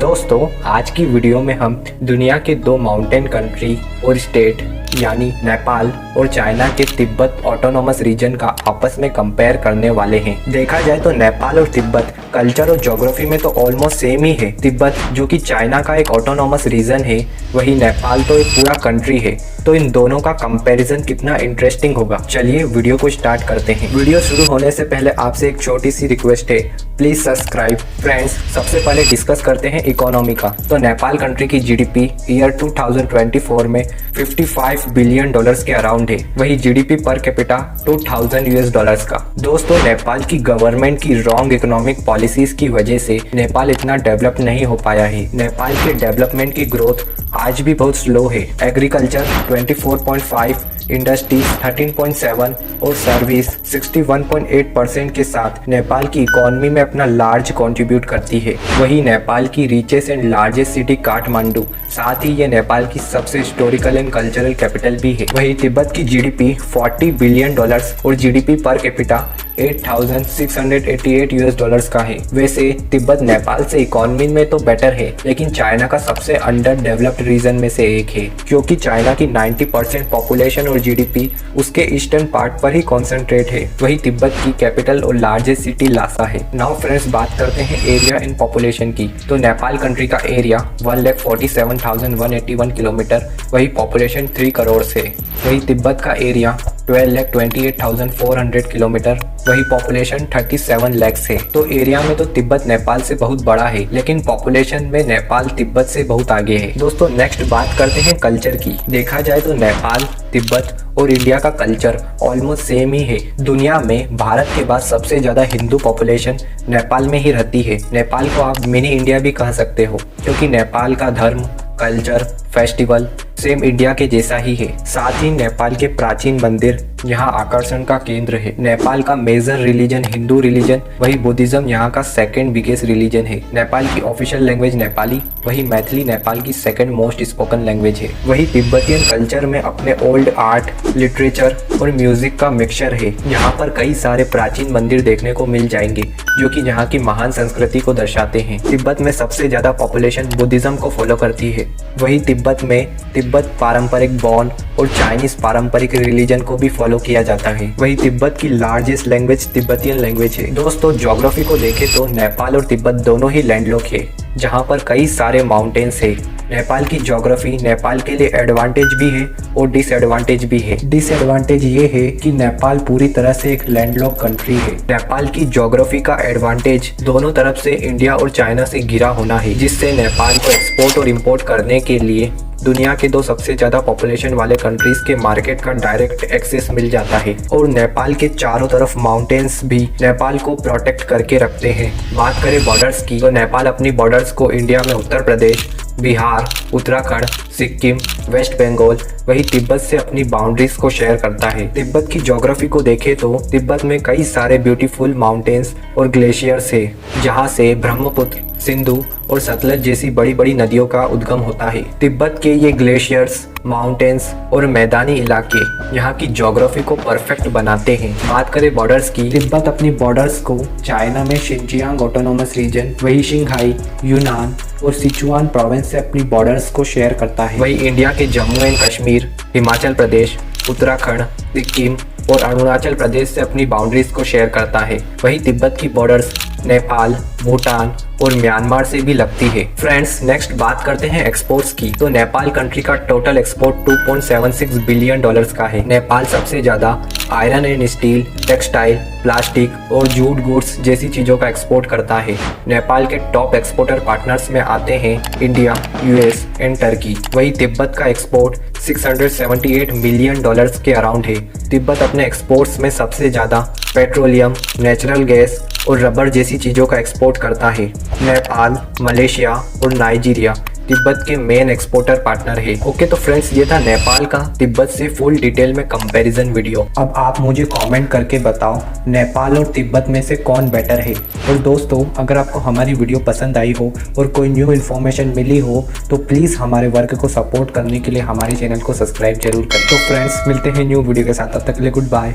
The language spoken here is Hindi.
दोस्तों आज की वीडियो में हम दुनिया के दो माउंटेन कंट्री और स्टेट यानी नेपाल और चाइना के तिब्बत ऑटोनोमस रीजन का आपस में कंपेयर करने वाले हैं। देखा जाए तो नेपाल और तिब्बत कल्चर और ज्योग्राफी में तो ऑलमोस्ट सेम ही है। तिब्बत जो कि चाइना का एक ऑटोनोमस रीजन है, वही नेपाल तो एक पूरा कंट्री है। तो इन दोनों का कंपैरिजन कितना इंटरेस्टिंग होगा। चलिए वीडियो को स्टार्ट करते हैं। वीडियो शुरू होने से पहले आपसे एक छोटी सी रिक्वेस्ट है, प्लीज सब्सक्राइब। फ्रेंड्स, सबसे पहले डिस्कस करते हैं इकोनॉमी का। तो नेपाल कंट्री की जीडीपी ईयर 2024 में $55 बिलियन के अराउंड है। वही जीडीपी पर कैपिटा $2000 का। दोस्तों, नेपाल की गवर्नमेंट की रॉन्ग इकोनॉमिक पॉलिसीज की वजह से नेपाल इतना डेवलप नहीं हो पाया है। नेपाल के डेवलपमेंट की ग्रोथ आज भी बहुत स्लो है। एग्रीकल्चर 24.5, इंडस्ट्रीज 13.7 और सर्विस 61.8% के साथ नेपाल की इकोनॉमी में अपना लार्ज कंट्रीब्यूट करती है। वही नेपाल की richest and largest city Kathmandu, साथ ही ये नेपाल की सबसे हिस्टोरिकल एंड कल्चरल कैपिटल भी है। वही तिब्बत की जीडीपी $40 बिलियन और जीडीपी पर कैपिटा $8688 का है। वैसे तिब्बत नेपाल से इकोनॉमी में तो बेटर है, लेकिन चाइना का सबसे अंडर डेवलप्ड रीजन में से एक है, क्योंकि चाइना की 90% पॉपुलेशन और जीडीपी उसके ईस्टर्न पार्ट पर ही कॉन्सेंट्रेट है। वही तिब्बत की कैपिटल और लार्जेस्ट सिटी लासा है। नाउ फ्रेंड्स, बात करते हैं एरिया एंड पॉपुलेशन की। तो नेपाल कंट्री का एरिया 1,47,181 किलोमीटर, वही पॉपुलेशन 3 करोड़ है। वही तिब्बत का एरिया 12,28,400 किलोमीटर, वही पॉपुलेशन 37 लाख है। तो एरिया में तो तिब्बत नेपाल से बहुत बड़ा है, लेकिन पॉपुलेशन में नेपाल तिब्बत से बहुत आगे है। दोस्तों, नेक्स्ट बात करते हैं कल्चर की। देखा जाए तो नेपाल, तिब्बत और इंडिया का कल्चर ऑलमोस्ट सेम ही है। दुनिया में भारत के बाद सबसे ज्यादा हिंदू पॉपुलेशन नेपाल में ही रहती है। नेपाल को आप मिनी इंडिया भी कह सकते हो, क्योंकि नेपाल का धर्म, कल्चर, फेस्टिवल सेम इंडिया के जैसा ही है। साथ ही नेपाल के प्राचीन मंदिर यहाँ आकर्षण का केंद्र है। नेपाल का मेजर रिलीजन हिंदू रिलीजन, वही बुद्धिज्म यहाँ का सेकंड बिगेस्ट रिलीजन है। नेपाल की ऑफिशियल लैंग्वेज नेपाली, वही मैथिली नेपाल की सेकंड मोस्ट स्पोकन लैंग्वेज है। वही तिब्बतियन कल्चर में अपने ओल्ड आर्ट, लिटरेचर और म्यूजिक का मिक्सचर है। यहाँ पर कई सारे प्राचीन मंदिर देखने को मिल जाएंगे, जो कि यहाँ की महान संस्कृति को दर्शाते हैं। तिब्बत में सबसे ज्यादा पॉपुलेशन बुद्धिज्म को फॉलो करती है। वही तिब्बत में तिब्बत पारंपरिक बॉन और चाइनीज पारंपरिक रिलीजन को भी फॉलो किया जाता है। वही तिब्बत की लार्जेस्ट लैंग्वेज तिब्बतियन लैंग्वेज है। दोस्तों, ज्योग्राफी को देखें तो नेपाल और तिब्बत दोनों ही लैंडलॉक है, जहाँ पर कई सारे माउंटेन्स है। नेपाल की ज्योग्राफी नेपाल के लिए एडवांटेज भी है और डिसएडवांटेज भी है। डिसएडवांटेज ये है कि नेपाल पूरी तरह से एक लैंडलॉक कंट्री है। नेपाल की ज्योग्राफी का एडवांटेज दोनों तरफ से इंडिया और चाइना से घिरा होना है, जिससे नेपाल को एक्सपोर्ट और इम्पोर्ट करने के लिए दुनिया के दो सबसे ज्यादा पॉपुलेशन वाले कंट्रीज के मार्केट का डायरेक्ट एक्सेस मिल जाता है। और नेपाल के चारों तरफ माउंटेन्स भी नेपाल को प्रोटेक्ट करके रखते हैं। बात करें बॉर्डर्स की, तो नेपाल अपनी बॉर्डर्स को इंडिया में उत्तर प्रदेश, बिहार, उत्तराखंड, सिक्किम, वेस्ट बंगाल, वही तिब्बत से अपनी बाउंड्रीज को शेयर करता है। तिब्बत की ज्योग्राफी को देखें तो तिब्बत में कई सारे ब्यूटीफुल माउंटेन्स और ग्लेशियर्स है, जहाँ से ब्रह्मपुत्र, सिंधु और सतलज जैसी बड़ी बड़ी नदियों का उद्गम होता है। तिब्बत के ये ग्लेशियर्स, माउंटेन्स और मैदानी इलाके यहाँ की ज्योग्राफी को परफेक्ट बनाते हैं। बात करें बॉर्डर्स की, तिब्बत अपनी बॉर्डर्स को चाइना में शिनजियांग ऑटोनोमस रीजन, वही शिंघाई, यूनान और सिचुआन प्रोविंस से अपनी बॉर्डर्स को शेयर करता है। वही इंडिया के जम्मू एंड कश्मीर, हिमाचल प्रदेश, उत्तराखंड, सिक्किम और अरुणाचल प्रदेश से अपनी बाउंड्रीज को शेयर करता है। वही तिब्बत की बॉर्डर्स नेपाल, भूटान और म्यांमार से भी लगती है। फ्रेंड्स, नेक्स्ट बात करते हैं एक्सपोर्ट्स की। तो नेपाल कंट्री का टोटल एक्सपोर्ट $2.76 बिलियन का है। नेपाल सबसे ज्यादा iron and steel, textile, plastic और जूट गुड्स जैसी चीजों का एक्सपोर्ट करता है। नेपाल के टॉप एक्सपोर्टर पार्टनर्स में आते हैं इंडिया, यूएस एंड टर्की। वही तिब्बत का एक्सपोर्ट $678 मिलियन के अराउंड है। तिब्बत अपने एक्सपोर्ट्स में सबसे ज्यादा पेट्रोलियम, नेचुरल गैस और रबर जैसी चीजों का एक्सपोर्ट करता है। नेपाल, मलेशिया और नाइजीरिया तिब्बत के मेन एक्सपोर्टर पार्टनर है। ओके, तो फ्रेंड्स, ये था नेपाल का तिब्बत से फुल डिटेल में कंपैरिजन वीडियो। अब आप मुझे कमेंट करके बताओ नेपाल और तिब्बत में से कौन बेटर है। और दोस्तों, अगर आपको हमारी वीडियो पसंद आई हो और कोई न्यू इन्फॉर्मेशन मिली हो तो प्लीज़ हमारे वर्क को सपोर्ट करने के लिए हमारे चैनल को सब्सक्राइब जरूर करें। तो फ्रेंड्स, मिलते हैं न्यू वीडियो के साथ, तब तक के लिए गुड बाय।